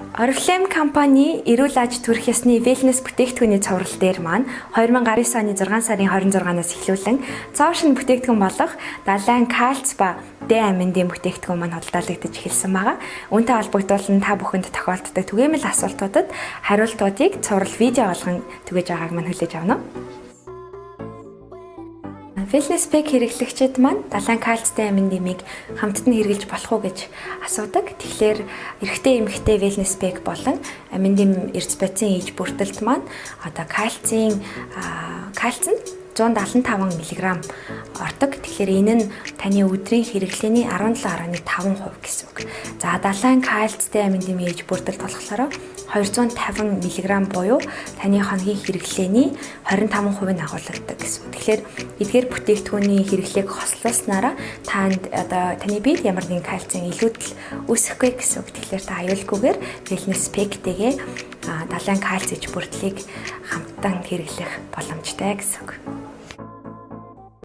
Oriflame компани эрүүл аж төрөх ёсны wellness бүтээгдэхүүний цуврал дээр маань 2019 оны 6 сарын 26-наас эхлүүлэн цоо шин бүтээгдэхүүн болох далайн кальц ба Д аминдын бүтээгдэхүүн маань худалдаалагдаж эхэлсэн байгаа. Үүнтэй холбогдуулан та бүхэнд тохиолддог түгээмэл асуултуудад хариултуудыг цуврал видео болгон түгээж байгааг маань хүлээж авна. Wellness pack хэрэглэгчид маань далайн кальцтэй амин дэмийг хамтд нь хэрэглэж болох уу гэж асуудаг. Тэгэхээр эрэгтэй эмэгтэй wellness pack болон амин дэм эрдэс бодисын иж бүртэлд маань одоо кальц нь 175 мг ордог. Тэгэхээр энэ нь таны өдрийн хэрэглээний 17.5% гэсэн үг. За далайн кальцтэй амин дэмийн иж бүртэлд болохоор 250 мг буюу таны хоногийн хэрэглээний 25% агуулдаг гэсэн үг. Тэгэхээр эдгээр бүтээгдэхүүний хэрэглээг хослуулснараа таны биед ямар нэгэн кальцийн илүүдэл үүсэхгүй гэсэн үг. Тэгэхээр та аюулгүйгээр wellness pack-тэйгээ далайн кальц иж бүртлийг хамтдан хэрэглэх боломжтой гэсэн үг.